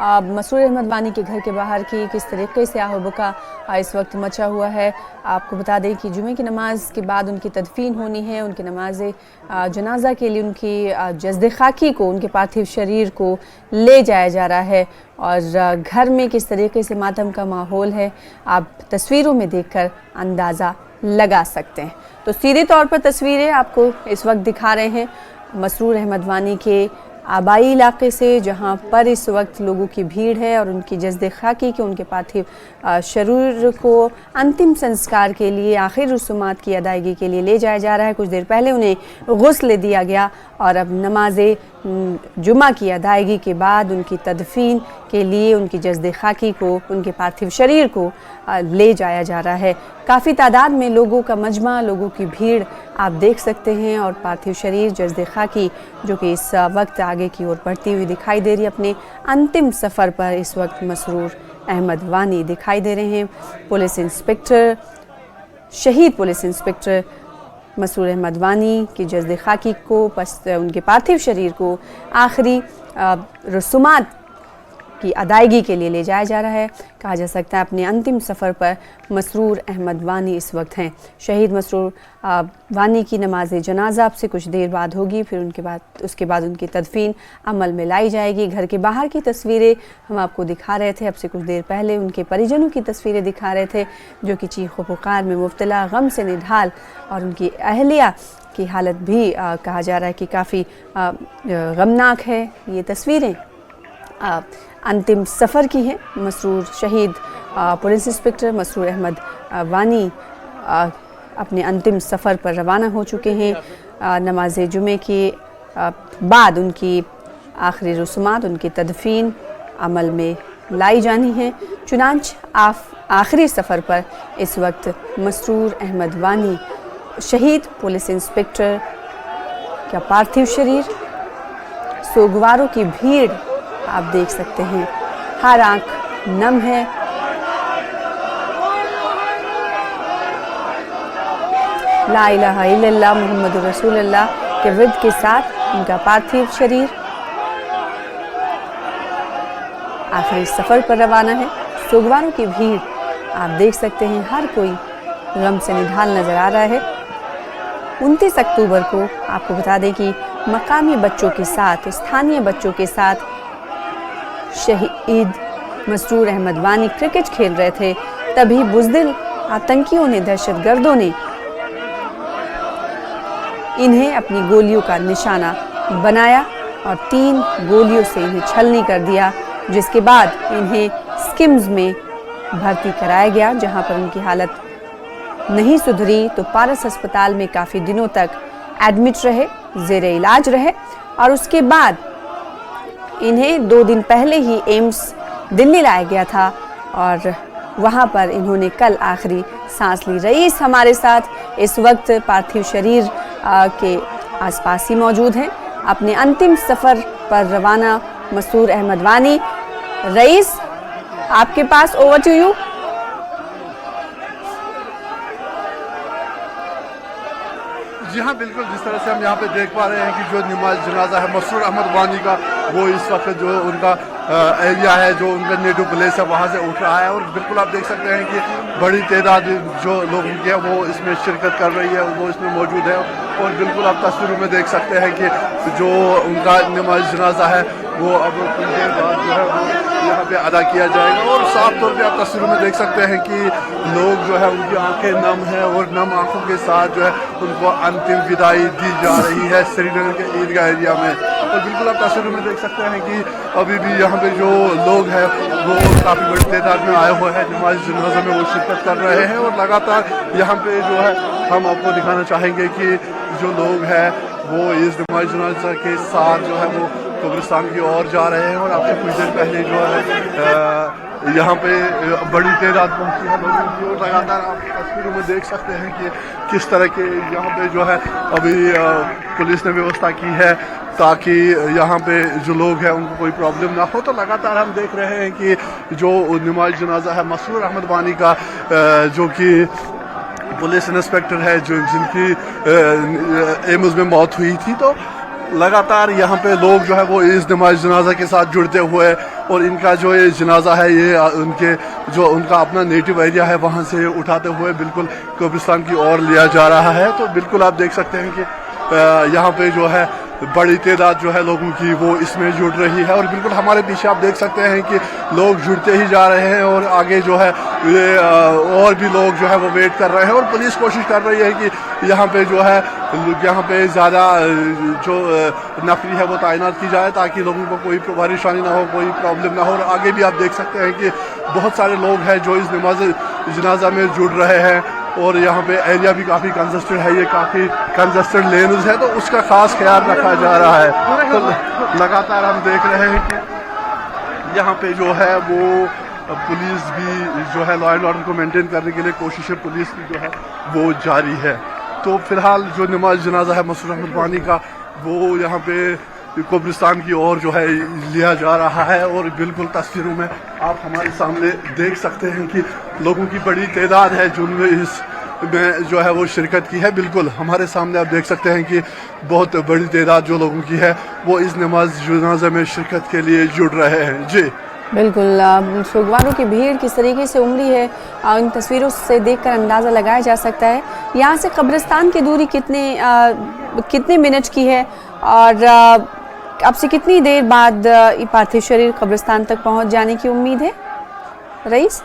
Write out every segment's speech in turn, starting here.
मसरूर अहमद वानी के घर के बाहर की किस तरीके से आहो-बुका इस वक्त मचा हुआ है। आपको बता दें कि जुमे की नमाज के बाद उनकी तदफीन होनी है। उनकी नमाज जनाजा के लिए उनकी जस्द खाकी को, उनके पार्थिव शरीर को ले जाया जा रहा है और घर में किस तरीके से मातम का माहौल है आप तस्वीरों में देखकर अंदाज़ा लगा सकते हैं। तो सीधे तौर पर तस्वीरें आपको इस वक्त दिखा रहे हैं मसरूर अहमद वानी के आबाई इलाके से, जहां पर इस वक्त लोगों की भीड़ है और उनकी जस्द खाकी के, उनके पार्थिव शरीर को अंतिम संस्कार के लिए, आखिर रसूमात की अदायगी के लिए ले जाया जा रहा है। कुछ देर पहले उन्हें गुस्ल दिया गया और अब नमाज जुमा की अदायगी के बाद उनकी तदफीन के लिए उनकी जस्द खाकी को, उनके पार्थिव शरीर को ले जाया जा रहा है। काफ़ी तादाद में लोगों का मजमा, लोगों की भीड़ आप देख सकते हैं और पार्थिव शरीर जस्द खाकी जो कि इस वक्त आगे की ओर बढ़ती हुई दिखाई दे रही है। अपने अंतिम सफ़र पर इस वक्त मसरूर अहमद वानी दिखाई दे रहे हैं। पुलिस इंस्पेक्टर, शहीद पुलिस इंस्पेक्टर मसरूर अहमद वानी की जस्द खाकी को, उनके पार्थिव शरीर को आखिरी रसूमात की अदायगी के लिए ले जाया जा रहा है। कहा जा सकता है अपने अंतिम सफ़र पर मसरूर अहमद वानी इस वक्त हैं। शहीद मसरूर वानी की नमाज जनाजा अब से कुछ देर बाद होगी, फिर उसके बाद उनकी तदफीन अमल में लाई जाएगी। घर के बाहर की तस्वीरें हम आपको दिखा रहे थे, अब से कुछ देर पहले उनके परिजनों की तस्वीरें दिखा रहे थे जो कि चीख व पुकार में मुब्तला, गम से निढाल, और उनकी अहलिया की हालत भी कहा जा रहा है कि काफ़ी गमनाक है। ये तस्वीरें अंतिम सफ़र की हैं। मसरूर शहीद पुलिस इंस्पेक्टर मसरूर अहमद वानी अपने अंतिम सफ़र पर रवाना हो चुके हैं। नमाज जुमे के बाद उनकी आखिरी रसूमात, उनकी तदफीन अमल में लाई जानी है। चुनांच आखिरी सफ़र पर इस वक्त मसरूर अहमद वानी शहीद पुलिस इंस्पेक्टर का पार्थिव शरीर, सोगवारों की भीड़ आप देख सकते हैं, हर आंख नम है। ला इलाहा इल्लल्लाह मुहम्मदुर रसूलुल्लाह के विद के साथ उनका पार्थिव शरीर आखिरी सफ़र पर रवाना है। सोगवारों की भीड़ आप देख सकते हैं, हर कोई गम से निढाल नज़र आ रहा है। 29 अक्टूबर को आपको बता दें कि मकामी बच्चों के साथ, स्थानीय बच्चों के साथ शहीद मसरूर अहमद वानी क्रिकेट खेल रहे थे, तभी बुज़दिल आतंकियों ने, दहशतगर्दों ने इन्हें अपनी गोलियों का निशाना बनाया और 3 गोलियों से इन्हें छलनी कर दिया, जिसके बाद इन्हें स्किम्स में भर्ती कराया गया, जहां पर उनकी हालत नहीं सुधरी तो पारस अस्पताल में काफ़ी दिनों तक एडमिट रहे, ज़ेरे इलाज रहे और उसके बाद इन्हें 2 दिन पहले ही एम्स दिल्ली लाया गया था और वहां पर इन्होंने कल आखिरी सांस ली। रईस हमारे साथ इस वक्त पार्थिव शरीर के आसपास ही मौजूद हैं, अपने अंतिम सफ़र पर रवाना मसरूर अहमद वानी। रईस, आपके पास, ओवर टू यू। जी हाँ, बिल्कुल, जिस तरह से हम यहाँ पे देख पा रहे हैं कि जो नमाज जनाजा है मसरूर अहमद वानी का, वो इस वक्त जो उनका एरिया है, जो उनका नेटिव प्लेस है, वहाँ से उठ रहा है और बिल्कुल आप देख सकते हैं कि बड़ी तादाद जो लोग उनकी है वो इसमें शिरकत कर रही है, वो इसमें मौजूद है और बिल्कुल आप तस्वीरों में देख सकते हैं कि जो उनका नमाज जनाजा है वो अब कुछ देर बाद जो है वो यहाँ पे अदा किया जाएगा और साफ तौर पे आप तस्वीरों में देख सकते हैं कि लोग जो है उनकी आंखें नम हैं और नम आंखों के साथ जो है उनको अंतिम विदाई दी जा रही है श्रीनगर के ईदगाह एरिया में। और बिल्कुल आप तस्वीरों में देख सकते हैं कि अभी भी यहाँ पे जो लोग हैं वो काफ़ी बड़ी तादाद में आए हुए हैं, नमाज जनाजा में वो शिरकत कर रहे हैं और लगातार यहाँ पे जो है हम आपको दिखाना चाहेंगे कि जो लोग हैं वो इस नमाज जनाजा के साथ जो है वो कब्रिस्तान की ओर जा रहे हैं और आपसे कुछ देर पहले जो है यहाँ पे बड़ी तादाद पहुँची है लोगों की और लगातार आप तस्वीरों में देख सकते हैं कि किस तरह के यहाँ पे जो है अभी पुलिस ने व्यवस्था की है ताकि यहाँ पे जो लोग हैं उनको कोई प्रॉब्लम ना हो। तो लगातार हम देख रहे हैं कि जो नमाज जनाजा है मसरूर अहमद वानी का, जो कि पुलिस इंस्पेक्टर है, जो जिनकी एम्स में मौत हुई थी, तो लगातार यहाँ पे लोग जो है वो इस नमाज जनाजा के साथ जुड़ते हुए और इनका जो ये जनाजा है ये उनके जो उनका अपना नेटिव एरिया है वहाँ से उठाते हुए बिल्कुल कब्रिस्तान की ओर लिया जा रहा है। तो बिल्कुल आप देख सकते हैं कि यहाँ पे जो है बड़ी तादाद जो है लोगों की वो इसमें जुड़ रही है और बिल्कुल हमारे पीछे आप देख सकते हैं कि लोग जुड़ते ही जा रहे हैं और आगे जो है ये और भी लोग जो है वो वेट कर रहे हैं और पुलिस कोशिश कर रही है कि यहाँ पे जो है यहाँ पे ज़्यादा जो नफरी है वो तैनात की जाए ताकि लोगों को कोई परेशानी ना हो, कोई प्रॉब्लम ना हो। और आगे भी आप देख सकते हैं कि बहुत सारे लोग हैं जो इस नमाज जनाजा में जुड़ रहे हैं और यहाँ पे एरिया भी काफ़ी कंजस्टेड है, ये काफ़ी कंजस्टेड लेन्स है तो उसका खास ख्याल रखा जा रहा है। तो लगातार हम देख रहे हैं कि यहाँ पे जो है वो पुलिस भी जो है लॉ एंड ऑर्डर को मेंटेन करने के लिए कोशिशें पुलिस की जो है वो जारी है। तो फिलहाल जो नमाज जनाजा है मसरूर अहमद वानी का वो यहाँ पे कब्रिस्तान की ओर जो है लिया जा रहा है और बिल्कुल तस्वीरों में आप हमारे सामने देख सकते हैं कि लोगों की बड़ी तादाद है जिनमें इस में जो है वो शिरकत की है। बिल्कुल हमारे सामने आप देख सकते हैं कि बहुत बड़ी तादाद जो लोगों की है वो इस नमाज जनाजा में शिरकत के लिए जुड़ रहे हैं। जी बिल्कुल, सुगवारों की भीड़ किस तरीके से उमड़ी है इन तस्वीरों से देखकर अंदाज़ा लगाया जा सकता है। यहाँ से कब्रिस्तान की दूरी कितने मिनट की है और अब से कितनी देर बाद पार्थिव शरीर कब्रिस्तान तक पहुँच जाने की उम्मीद है रईस?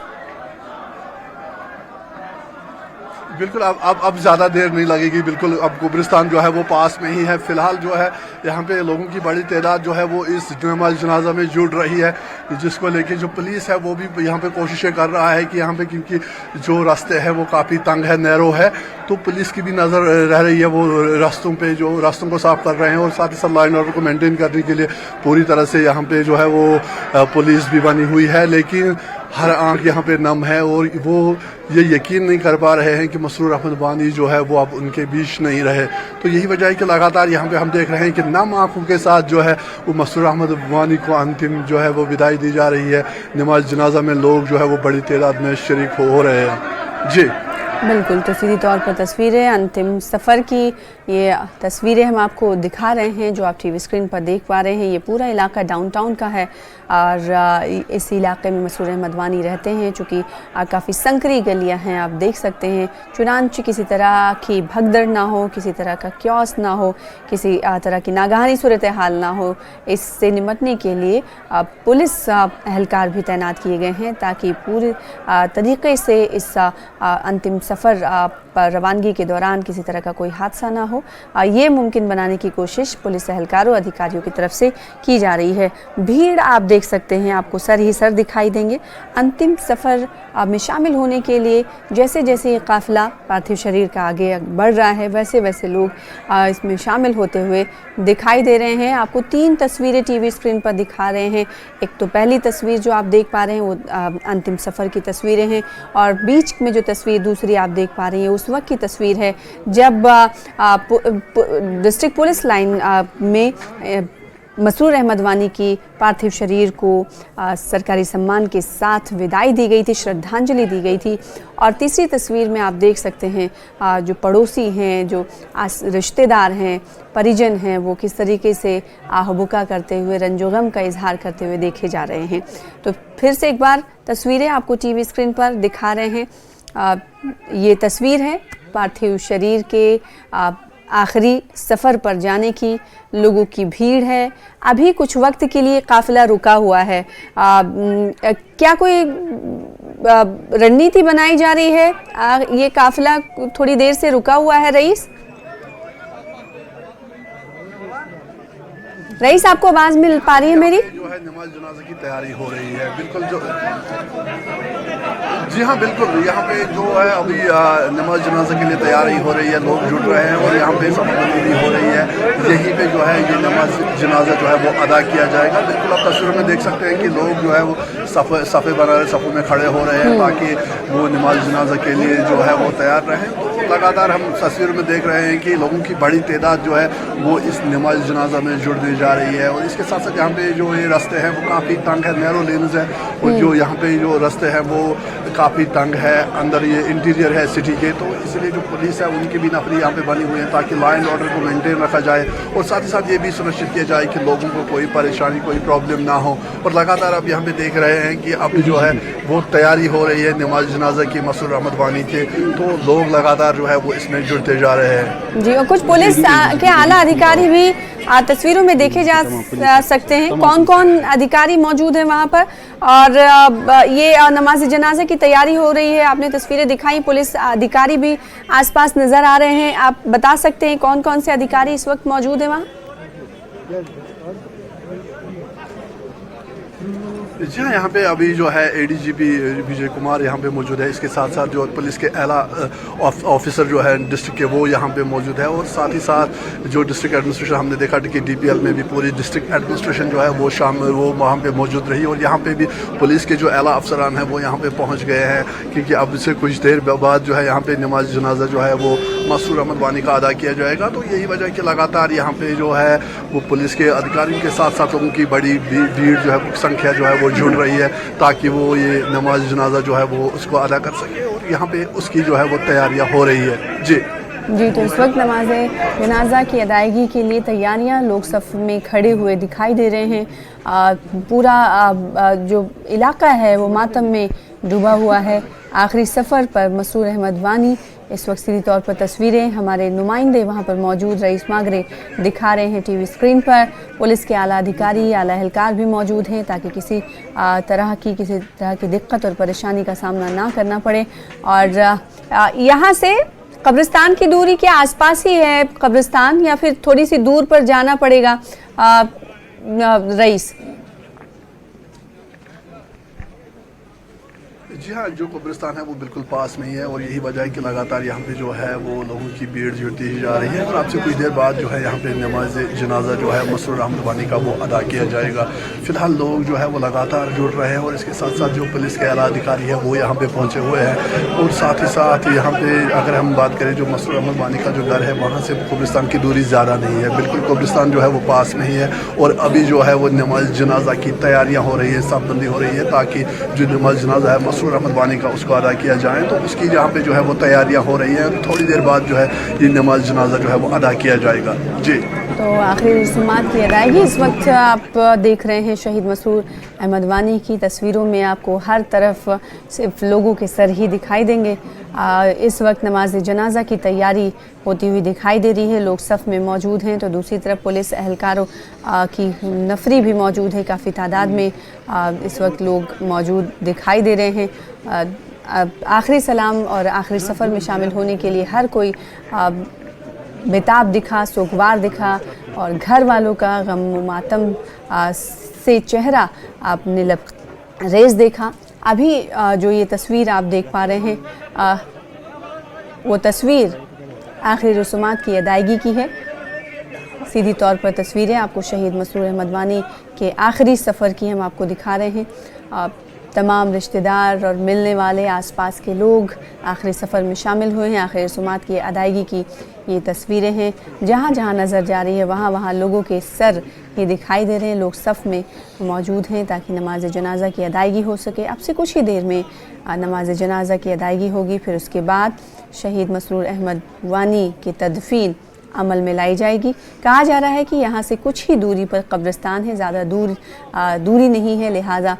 बिल्कुल अब ज़्यादा देर नहीं लगेगी। बिल्कुल अब कब्रिस्तान जो है वो पास में ही है। फ़िलहाल जो है यहाँ पे लोगों की बड़ी तादाद जो है वो इस नमाज जनाजा में जुड़ रही है जिसको लेके जो पुलिस है वो भी यहाँ पे कोशिशें कर रहा है कि यहाँ पे क्योंकि जो रास्ते हैं वो काफ़ी तंग है, नैरो है, तो पुलिस की भी नज़र रह रही है, वो रास्तों को साफ कर रहे हैं और साथ ही साथ लॉ एंड ऑर्डर को मेंटेन करने के लिए पूरी तरह से यहाँ पे जो है वो पुलिस भी बनी हुई है। लेकिन हर आंख यहाँ पे नम है और वो ये यकीन नहीं कर पा रहे हैं कि मसरूर अहमद वानी जो है वो अब उनके बीच नहीं रहे। तो यही वजह है कि लगातार यहाँ पे हम देख रहे हैं कि नम आंखों के साथ जो है वो मसरूर अहमद वानी को अंतिम जो है वो विदाई दी जा रही है। नमाज जनाजा में लोग जो है वो बड़ी तादाद में शरीक हो रहे हैं। जी बिल्कुल, तफसीली तौर पर तस्वीरें अंतिम सफ़र की ये तस्वीरें हम आपको दिखा रहे हैं जो आप टीवी स्क्रीन पर देख पा रहे हैं। ये पूरा इलाका डाउनटाउन का है और इस इलाके में मसरूर अहमद वानी रहते हैं। चूँकि काफ़ी संकरी गलियां हैं, आप देख सकते हैं, चुनांचे किसी तरह की भगदड़ ना हो, किसी तरह का क्योस ना हो, किसी तरह की नागहानी सूरत हाल ना हो, इससे निपटने के लिए पुलिस एहलकार भी तैनात किए गए हैं ताकि पूरे तरीके से इस अंतिम सफ़र पर रवानगी के दौरान किसी तरह का कोई हादसा ना हो, ये मुमकिन बनाने की कोशिश पुलिस एहलकारों अधिकारियों की तरफ से की जा रही है। भीड़ आप देख सकते हैं, आपको सर ही सर दिखाई देंगे। अंतिम सफ़र में शामिल होने के लिए जैसे जैसे ये काफ़िला पार्थिव शरीर का आगे बढ़ रहा है वैसे वैसे लोग इसमें शामिल होते हुए दिखाई दे रहे हैं। आपको 3 तस्वीरें टीवी स्क्रीन पर दिखा रहे हैं। एक तो पहली तस्वीर जो आप देख पा रहे हैं वो अंतिम सफ़र की तस्वीरें हैं और बीच में जो तस्वीर दूसरी आप देख पा रही हैं उस वक्त की तस्वीर है जब डिस्ट्रिक्ट पुलिस लाइन में मसरूर अहमद वानी की पार्थिव शरीर को सरकारी सम्मान के साथ विदाई दी गई थी, श्रद्धांजलि दी गई थी। और तीसरी तस्वीर में आप देख सकते हैं जो पड़ोसी हैं, जो रिश्तेदार हैं, परिजन हैं, वो किस तरीके से आहबुका करते हुए रंजोगम का इजहार करते हुए देखे जा रहे हैं। तो फिर से एक बार तस्वीरें आपको टीवी स्क्रीन पर दिखा रहे हैं। ये तस्वीर है पार्थिव शरीर के आखिरी सफ़र पर जाने की, लोगों की भीड़ है। अभी कुछ वक्त के लिए काफ़िला रुका हुआ है। क्या कोई रणनीति बनाई जा रही है? ये काफ़िला थोड़ी देर से रुका हुआ है रईस? रईस, आपको आवाज़ मिल पा रही है मेरी? जो है नमाज जनाजा की तैयारी हो रही है। बिल्कुल जो जी हाँ बिल्कुल, यहाँ पे जो है अभी नमाज जनाजा के लिए तैयारी हो रही है, लोग जुट रहे हैं और यहाँ पे सफ़र हो रही है। यहीं पे जो है ये नमाज जनाजा जो है वो अदा किया जाएगा। बिल्कुल आप तस्वीरों में देख सकते हैं कि लोग जो है वो सफ़े बना रहे, सफ़ों में खड़े हो रहे हैं ताकि वो नमाज जनाजा के लिए जो है वो तैयार रहें। तो लगातार हम तस्वीरों में देख रहे हैं कि लोगों की बड़ी तादाद जो है वो इस नमाज जनाजा में जुड़ने जा रही है। और इसके साथ साथ यहाँ पे जो ये रास्ते हैं वो काफ़ी तंग है, नैरो लेन्स है और जो यहाँ पे जो रास्ते हैं वो काफ़ी तंग है, अंदर ये इंटीरियर है सिटी के, तो इसलिए जो पुलिस है उनकी भी नफरी यहाँ पे बनी हुई है ताकि लॉ एंड ऑर्डर को मेंटेन रखा जाए और साथ ही साथ ये भी सुनिश्चित किया जाए कि लोगों को कोई परेशानी कोई प्रॉब्लम ना हो। और लगातार अब यहाँ पे देख रहे हैं कि अब जो है वो तैयारी हो रही है नमाज जनाजा की मसूर अहमद वानी के, तो लोग लगातार जो है वो इसमें जुड़ते जा रहे हैं जी। और कुछ पुलिस के आला अधिकारी भी तस्वीरों में देखे जा सकते हैं। कौन कौन अधिकारी मौजूद हैं वहाँ पर, और ये नमाज जनाजे की तैयारी हो रही है। आपने तस्वीरें दिखाई, पुलिस अधिकारी भी आसपास नजर आ रहे हैं। आप बता सकते हैं कौन कौन से अधिकारी इस वक्त मौजूद हैं वहाँ? जी हाँ, यहाँ पे अभी जो है एडीजीपी विजय कुमार यहाँ पे मौजूद है। इसके साथ साथ जो पुलिस के आला ऑफिसर जो है डिस्ट्रिक्ट के वो यहाँ पे मौजूद है, और साथ ही साथ जो डिस्ट्रिक्ट एडमिनिस्ट्रेशन हमने देखा कि डीपीएल में भी पूरी डिस्ट्रिक्ट एडमिनिस्ट्रेशन जो है वो वो वहाँ पे मौजूद रही, और यहाँ पे भी पुलिस के जो आला अफसरान हैं वो यहाँ पे पहुँच गए हैं, क्योंकि अब से कुछ देर बाद जो है यहाँ पे नमाज जनाजा जो है वो मसूर अहमद वानी का अदा किया जाएगा। तो यही वजह कि लगातार यहाँ पे जो है वो पुलिस के अधिकारियों के साथ साथ लोगों की बड़ी भीड़ जो है संख्या जो है वो जुड़ रही है ताकि वो ये नमाज जनाजा जो है वो उसको अदा कर सके, और यहाँ पे उसकी जो है वो तैयारियाँ हो रही है। जी जी, तो इस वक्त नमाज जनाजा की अदायगी के लिए तैयारियां, लोग सफ़ में खड़े हुए दिखाई दे रहे हैं। पूरा जो इलाका है वो मातम में डूबा हुआ है। आखिरी सफ़र पर मसूर अहमद वानी, इस वक्त सीधी तौर पर तस्वीरें हमारे नुमाइंदे वहाँ पर मौजूद रईस मागरे दिखा रहे हैं टीवी स्क्रीन पर। पुलिस के आला अधिकारी, आला एहलकार भी मौजूद हैं ताकि किसी तरह की दिक्कत और परेशानी का सामना ना करना पड़े। और यहाँ से कब्रिस्तान की दूरी के आसपास ही है कब्रिस्तान, या फिर थोड़ी सी दूर पर जाना पड़ेगा रईस? जी हाँ, जो कब्रिस्तान है वो बिल्कुल पास में ही है, और यही वजह है कि लगातार यहाँ पे जो है वो लोगों की भीड़ जुड़ती ही जा रही है। और आपसे कुछ देर बाद जो है यहाँ पे नमाज जनाजा जो है मसूर अहमद वानी का वो अदा किया जाएगा। फिलहाल लोग जो है वो लगातार जुड़ रहे हैं, और इसके साथ साथ जो पुलिस के आला अधिकारी है वो यहाँ पे पहुँचे हुए हैं। और साथ ही साथ यहाँ पे अगर हम बात करें जो मसूर अहमद वानी का जो घर है वहाँ से कब्रिस्तान की दूरी ज़्यादा नहीं है, बिल्कुल कब्रिस्तान जो है वो पास में ही है। और अभी जो है वो नमाज जनाजा की तैयारियाँ हो रही है, साफबंदी हो रही है ताकि जो नमाज जनाजा है मसूर अहमद वानी का उसको अदा किया जाए, तो उसकी यहाँ पे जो है वो तैयारियाँ हो रही हैं। थोड़ी देर बाद जो है ये नमाज जनाजा जो है वो अदा किया जाएगा। जी, तो आखिरी रस्मात की अदायगी इस वक्त आप देख रहे हैं शहीद मसूर अहमद वानी की तस्वीरों में। आपको हर तरफ सिर्फ लोगों के सर ही दिखाई देंगे। इस वक्त नमाज जनाजा की तैयारी होती हुई दिखाई दे रही है, लोग सफ़ में मौजूद हैं। तो दूसरी तरफ पुलिस एहलकारों की नफरी भी मौजूद है, काफ़ी तादाद में इस वक्त लोग मौजूद दिखाई दे रहे हैं। आखिरी सलाम और आखिरी सफ़र में शामिल होने के लिए हर कोई बेताब दिखा, सोगवार दिखा, और घर वालों का गम मातम से चेहरा आपने रेज देखा। अभी जो ये तस्वीर आप देख पा रहे हैं वो तस्वीर आखिरी रस्मात की अदायगी की है। सीधी तौर पर तस्वीरें आपको शहीद मसूर अहमद वानी के आखिरी सफ़र की हम आपको दिखा रहे हैं। तमाम रिश्तेदार और मिलने वाले आसपास के लोग आखिरी सफ़र में शामिल हुए हैं। आखिरी रस्मात की अदायगी की ये तस्वीरें हैं। जहाँ जहाँ नज़र जा रही है वहाँ वहाँ लोगों के सर ये दिखाई दे रहे हैं। लोग सफ़ में मौजूद हैं ताकि नमाज जनाजा की अदायगी हो सके। अब से कुछ ही देर में नमाज जनाजा की अदायगी होगी, फिर उसके बाद शहीद मसूर अहमद वानी की तदफीन अमल में लाई जाएगी। कहा जा रहा है कि यहाँ से कुछ ही दूरी पर कब्रिस्तान है, ज़्यादा दूरी नहीं है, लिहाजा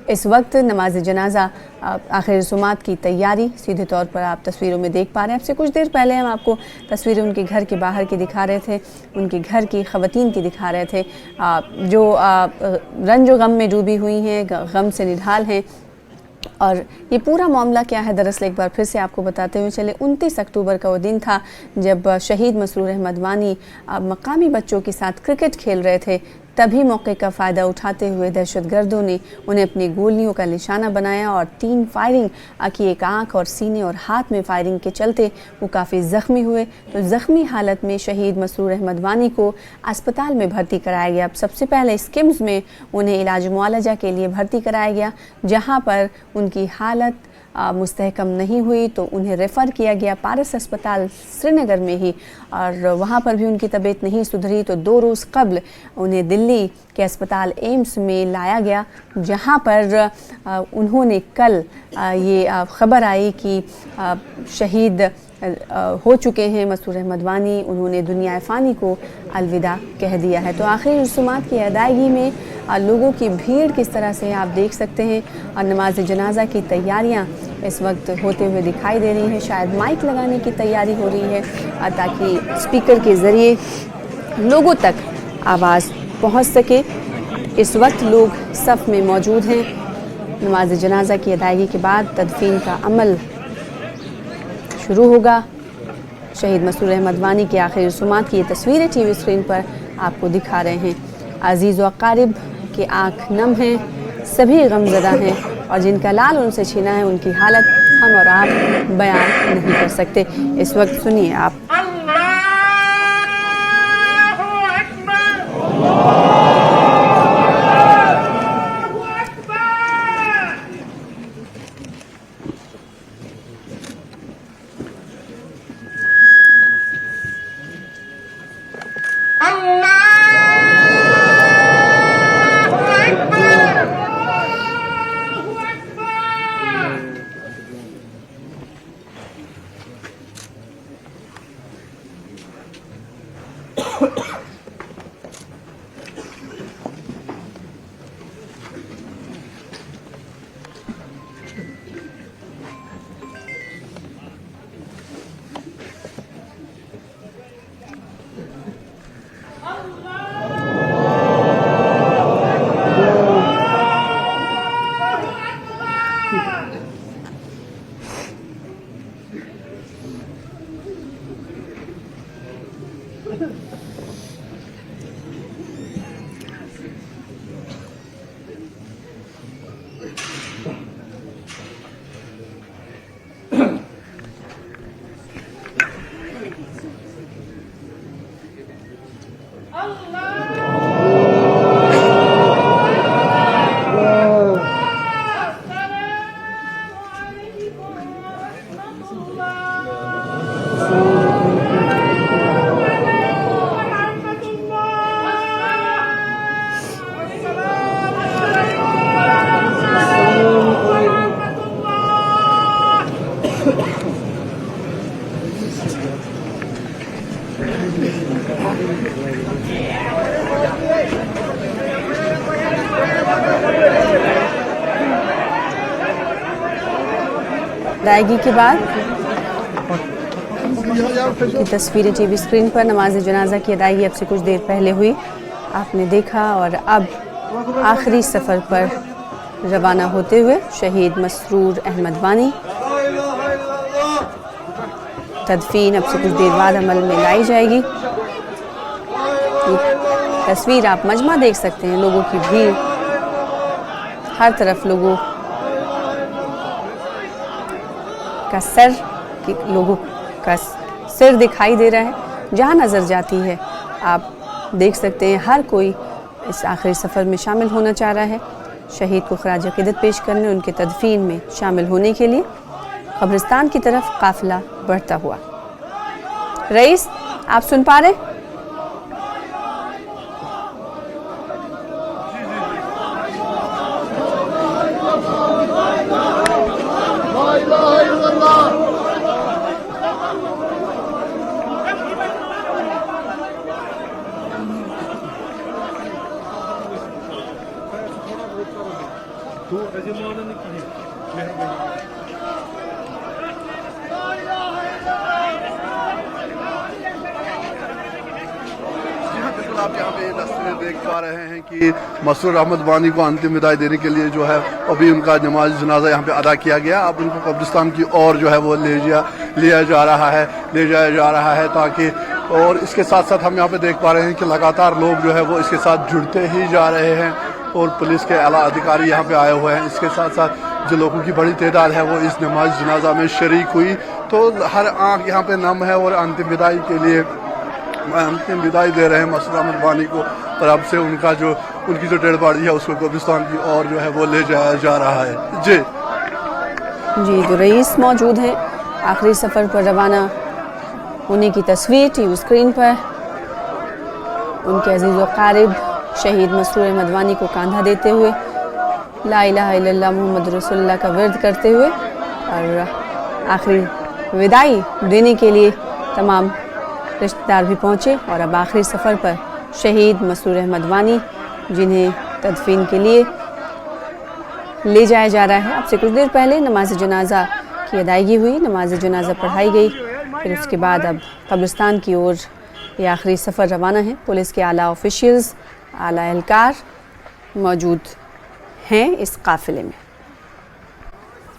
इस वक्त नमाज जनाजा आखिरी रस्मात की तैयारी सीधे तौर पर आप तस्वीरों में देख पा रहे हैं। आपसे कुछ देर पहले हम आपको तस्वीरें उनके घर के बाहर की दिखा रहे थे, उनके घर की ख़वातीन की दिखा रहे थे जो रंज गम में डूबी हुई हैं, गम से निढाल हैं। और ये पूरा मामला क्या है, दरअसल एक बार फिर से आपको बताते हुए चले, 29 अक्टूबर का वो दिन था जब शहीद मसूर अहमद वानी मकामी बच्चों के साथ क्रिकेट खेल रहे थे। तभी मौके का फ़ायदा उठाते हुए दहशतगर्दों ने उन्हें अपनी गोलियों का निशाना बनाया और 3 फायरिंग की, एक आंख और सीने और हाथ में फायरिंग के चलते वो काफ़ी ज़ख्मी हुए। तो ज़ख्मी हालत में शहीद मसूर अहमद वानी को अस्पताल में भर्ती कराया गया। अब सबसे पहले स्किम्स में उन्हें इलाज मुआलजा के लिए भर्ती कराया गया, जहाँ पर उनकी हालत मुस्तहकम नहीं हुई तो उन्हें रेफ़र किया गया पारस अस्पताल श्रीनगर में ही, और वहाँ पर भी उनकी तबीयत नहीं सुधरी तो 2 रोज़ कबल उन्हें दिल्ली के अस्पताल एम्स में लाया गया, जहाँ पर उन्होंने कल ये ख़बर आई कि शहीद हो चुके हैं मसरूर अहमद वानी। उन्होंने दुनिया फ़ानी को अलविदा कह दिया है। तो आखिरी रसूमात की अदायगी में लोगों की भीड़ किस तरह से आप देख सकते हैं, और नमाज जनाजा की तैयारियां इस वक्त होते हुए दिखाई दे रही हैं। शायद माइक लगाने की तैयारी हो रही है ताकि स्पीकर के ज़रिए लोगों तक आवाज़ पहुंच सके। इस वक्त लोग सफ़ में मौजूद हैं। नमाज जनाजा की अदायगी के बाद तदफीन का अमल शुरू होगा। शहीद मसरूर अहमद वानी की आखिरी रसूमात की ये तस्वीरें टीवी स्क्रीन पर आपको दिखा रहे हैं। अजीज़ व अकारिब की आँख नम हैं, सभी गमज़दा हैं, और जिनका लाल उनसे छीना है उनकी हालत हम और आप बयान नहीं कर सकते। इस वक्त सुनिए आप। अदायगी के बाद की तस्वीरें टीवी स्क्रीन पर। नमाज जनाजा की अदायगी अब से कुछ देर पहले हुई, आपने देखा, और अब आखिरी सफ़र पर रवाना होते हुए शहीद मसरूर अहमद वानी तदफीन अब से कुछ देर बाद अमल में लाई जाएगी। तस्वीर आप मजमा देख सकते हैं, लोगों की भीड़, हर तरफ लोगों का सर, लोगों का सिर दिखाई दे रहा है। जहां नज़र जाती है आप देख सकते हैं हर कोई इस आखिरी सफ़र में शामिल होना चाह रहा है, शहीद को खराज अक़ीदत पेश करने, उनके तदफीन में शामिल होने के लिए कब्रिस्तान की तरफ काफिला बढ़ता हुआ। रईस, आप सुन पा रहे? आप यहाँ पे ये तस्वीरें देख पा रहे हैं कि मसरूर अहमद वानी को अंतिम विदाई देने के लिए जो है अभी उनका नमाज जनाजा यहाँ पे अदा किया गया। अब उनको कब्रिस्तान की ओर जो है वो ले जाया जा रहा है ताकि, और इसके साथ साथ हम यहाँ पे देख पा रहे हैं कि लगातार लोग जो है वो इसके साथ जुड़ते ही जा रहे हैं, और पुलिस के आला अधिकारी यहाँ पे आए हुए हैं। इसके साथ साथ जो लोगों की बड़ी तादाद है वो इस नमाज जनाजा में शरीक हुई, तो हर आँख यहाँ पे नम है, और अंतिम विदाई के लिए अंतिम विदाई दे रहे हैं मसरूर अहमद वानी को, और अब से उनकी जो डेड बॉडी है उसको कब्रिस्तान की ओर जो है वो ले जाया जा रहा है। जी जी, तो रईस मौजूद हैं आखिरी सफ़र पर रवाना होने की तस्वीर टीवी स्क्रीन पर। उनके अजीज़ व क़ारिब शहीद मसरूर अहमद वानी को कांधा देते हुए ला इलाहा इल्लल्लाह मुहम्मद रसूलुल्लाह का विर्द करते हुए और आखिरी विदाई देने के लिए तमाम रिश्तेदार भी पहुँचे। और अब आखिरी सफ़र पर शहीद मसरूर अहमद वानी, जिन्हें तदफीन के लिए ले जाया जा रहा है। अब से कुछ देर पहले नमाज जनाजा की अदायगी हुई, नमाज जनाजा पढ़ाई गई, फिर उसके बाद अब कब्रिस्तान की ओर ये आखिरी सफ़र रवाना है। पुलिस के आला ऑफिशियल्स, आला एहलकार मौजूद हैं इस काफ़िले में।